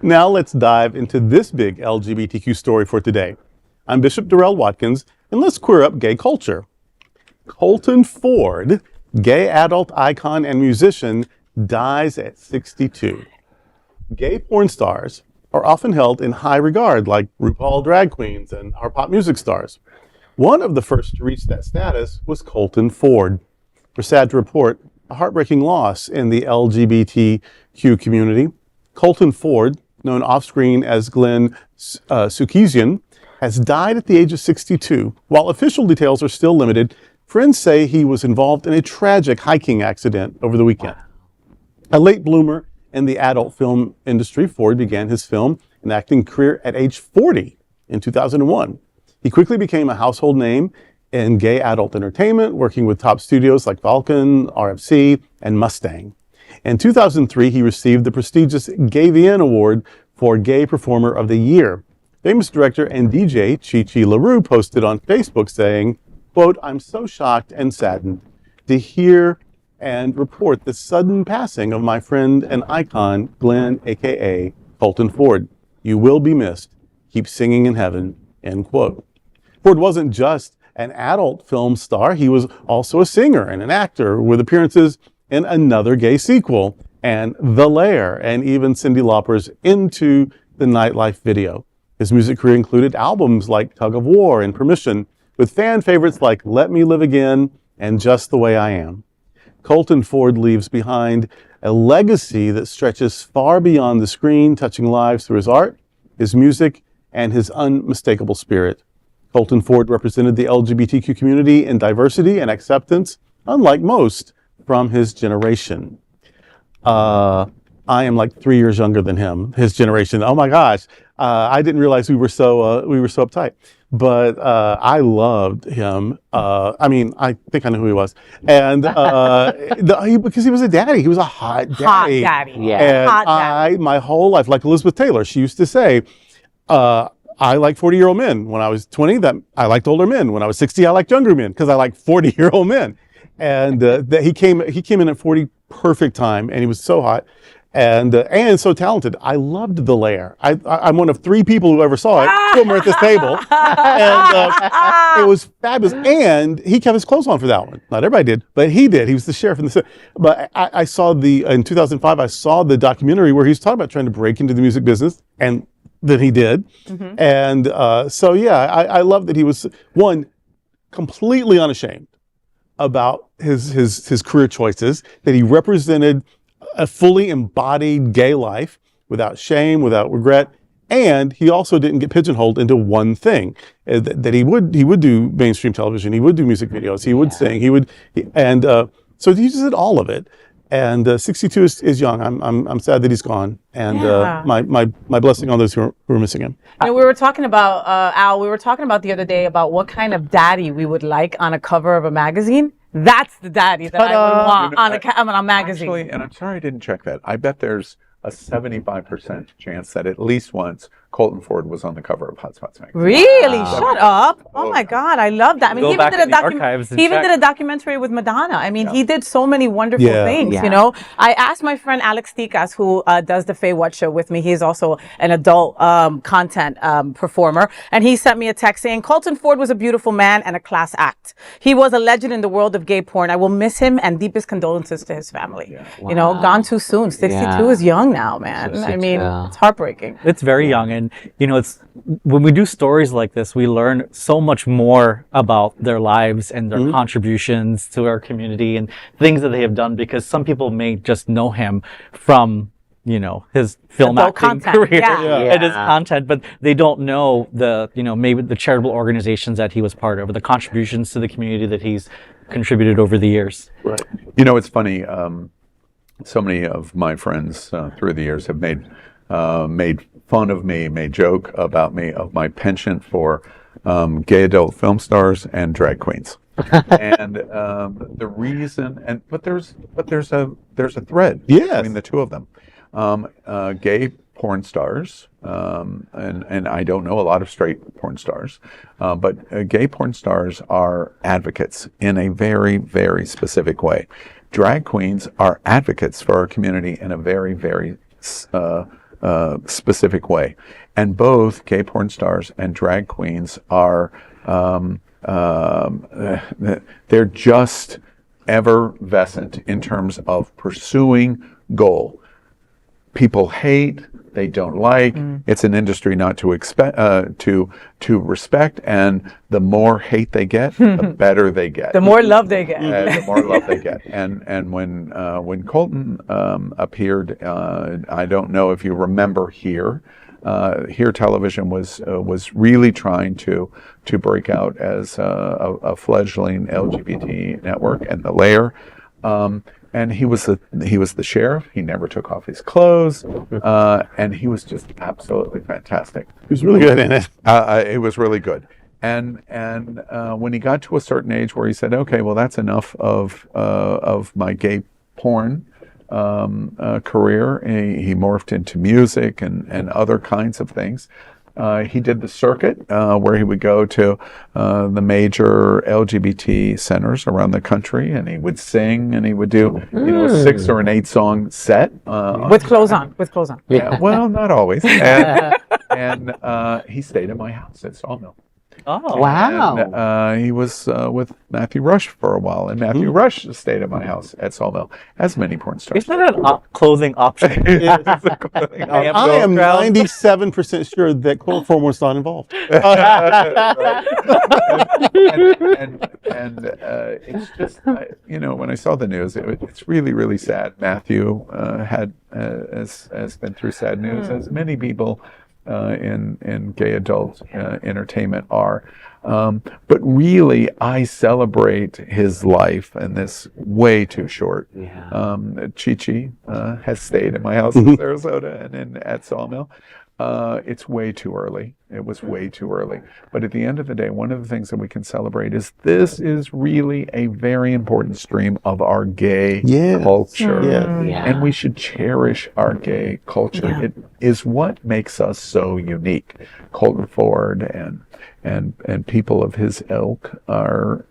Now let's dive into this big LGBTQ story for today. I'm Bishop Darrell Watkins, and let's queer up gay culture. Colton Ford, gay adult icon and musician, dies at 62. Gay porn stars are often held in high regard, like RuPaul drag queens and our pop music stars. One of the first to reach that status was Colton Ford. We're sad to report a heartbreaking loss in the LGBTQ community. Colton Ford, known off-screen as Glenn Sukezian, has died at the age of 62. While official details are still limited, friends say he was involved in a tragic hiking accident over the weekend. A late bloomer in the adult film industry, Ford began his film and acting career at age 40 in 2001. He quickly became a household name in gay adult entertainment, working with top studios like Falcon, RFC, and Mustang. In 2003, he received the prestigious GayVN Award for Gay Performer of the Year. Famous director and DJ Chi Chi LaRue posted on Facebook saying, quote, "I'm so shocked and saddened to hear and report the sudden passing of my friend and icon, Glenn, aka Colton Ford. You will be missed. Keep singing in heaven," end quote. Ford wasn't just an adult film star. He was also a singer and an actor with appearances in another gay sequel and The Lair, and even Cyndi Lauper's Into the Nightlife video. His music career included albums like Tug of War and Permission, with fan favorites like Let Me Live Again and Just the Way I Am. Colton Ford leaves behind a legacy that stretches far beyond the screen, touching lives through his art, his music, and his unmistakable spirit. Colton Ford represented the LGBTQ community in diversity and acceptance, unlike most from his generation. I am like 3 years younger than him, his generation. Oh my gosh, I didn't realize we were so uptight. But I loved him. I think I know who he was, and because he was a daddy. He was a hot daddy. Hot daddy. Yeah. And hot daddy. my whole life, like Elizabeth Taylor, she used to say, I like 40-year-old men. When I was 20, that I liked older men. When I was 60, I liked younger men because I like 40-year-old men. And that he came in at 40, perfect time, and he was so hot and so talented. I loved The Lair. I'm one of 3 people who ever saw it. Still at this table, and it was fabulous. And he kept his clothes on for that one. Not everybody did, but he did. He was the sheriff in the city. But I saw in 2005. I saw the documentary where he was talking about trying to break into the music business, and that he did. Mm-hmm. And I love that he was completely unashamed about his career choices, that he represented a fully embodied gay life without shame, without regret, and he also didn't get pigeonholed into one thing. That he would do mainstream television, he would do music videos, he would sing, so he just did all of it. And 62 is young. I'm sad that he's gone, and my blessing on those who are missing him. We were talking about Al. We were talking about the other day about what kind of daddy we would like on a cover of a magazine. That's the daddy that I would want on a magazine. Actually, and I'm sorry I didn't check that. I bet there's a 75% chance that at least once Colton Ford was on the cover of Hot Spots magazine. Really? Wow. Shut up. Oh my God, I love that. I mean, he even did a documentary with Madonna. I mean, he did so many wonderful things, you know. I asked my friend Alex Tikas, who does the Faye What Show with me. He's also an adult content performer. And he sent me a text saying, Colton Ford was a beautiful man and a class act. He was a legend in the world of gay porn. I will miss him, and deepest condolences to his family. Yeah. Wow. You know, gone too soon. 62 is young now, man. I mean, it's heartbreaking. It's very young. And, you know, it's when we do stories like this, we learn so much more about their lives and their contributions to our community and things that they have done, because some people may just know him from, you know, his film acting career and his content, but they don't know the, you know, maybe the charitable organizations that he was part of, or the contributions to the community that he's contributed over the years. Right. You know, it's funny. So many of my friends through the years have made fun of me, made joke about me of my penchant for gay adult film stars and drag queens. And the reason, but there's a thread between the two of them. Gay porn stars, and I don't know a lot of straight porn stars, but gay porn stars are advocates in a very, very specific way. Drag queens are advocates for our community in a very, very specific way. And both gay porn stars and drag queens are, they're just effervescent in terms of pursuing goal. People hate, they don't like. It's an industry not to expect, to respect, and the more hate they get, the better they get. The more love they get. The more love they get. And when Colton appeared, I don't know if you remember Here. Here Television was really trying to break out as a fledgling LGBT network, and The Lair. And he was the sheriff. He never took off his clothes, and he was just absolutely fantastic. He was really good in it. It was really good. And when he got to a certain age where he said, "Okay, well, that's enough of my gay porn career," he morphed into music and other kinds of things. He did the circuit where he would go to the major LGBT centers around the country, and he would sing, and he would do a 6 or an 8 song set with clothes on. With clothes on. Yeah, well, not always. And he stayed at my house at Sawmill. Oh, wow. And, he was with Matthew Rush for a while, and Matthew Rush stayed at my house at Sawmill, as many porn stars. Isn't that a clothing option? I am 97% sure that chloroform was not involved. and it's just, when I saw the news, it's really, really sad. Matthew has been through sad news, as many people in gay adult entertainment are. But really, I celebrate his life, and this way too short. Yeah. Chi-Chi has stayed in my house in Sarasota and at Sawmill. It's way too early. It was way too early. But at the end of the day, one of the things that we can celebrate is this is really a very important stream of our gay culture. Yeah. And we should cherish our gay culture. Yeah. It is what makes us so unique. Colton Ford and people of his ilk are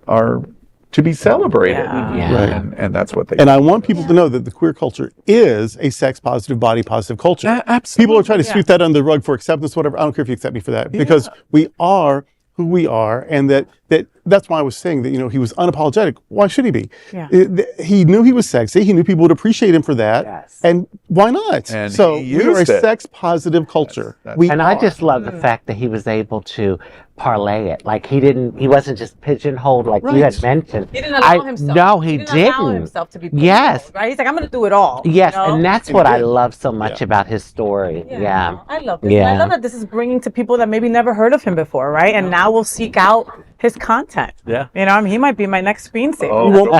to be celebrated. Yeah. And that's what they And I want people to know that the queer culture is a sex-positive, body-positive culture. Absolutely. People are trying to sweep that under the rug for acceptance, whatever. I don't care if you accept me for that, because we are who we are, and that's why I was saying that, he was unapologetic. Why should he be? Yeah. He knew he was sexy. He knew people would appreciate him for that. Yes. And why not? And so he we are a used it. sex-positive culture. I just love the fact that he was able to parlay it. Like he wasn't just pigeonholed like you had mentioned. He didn't allow himself. No, he didn't allow didn't. himself to be Yes. right? He's like, I'm going to do it all. Yes, you know? and that's what I love so much about his story. Yeah. I love this. Yeah. I love that this is bringing to people that maybe never heard of him before, right? And now we'll seek out his content. Yeah. He might be my next screensaver. Oh, go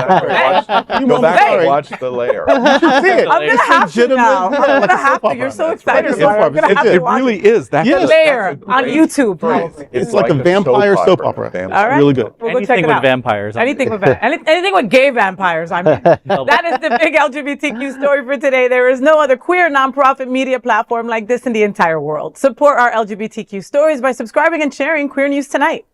back and watch The Lair. I'm going to have to now. I'm going to have to. You're so excited about it. I'm going to have to It watch really is. The Lair on YouTube. It's like a vampire soap opera. All right. Really good. We'll go check Anything it with out. vampires. Anything with anything with gay vampires. I mean, that is the big LGBTQ story for today. There is no other queer nonprofit media platform like this in the entire world. Support our LGBTQ stories by subscribing and sharing Queer News Tonight.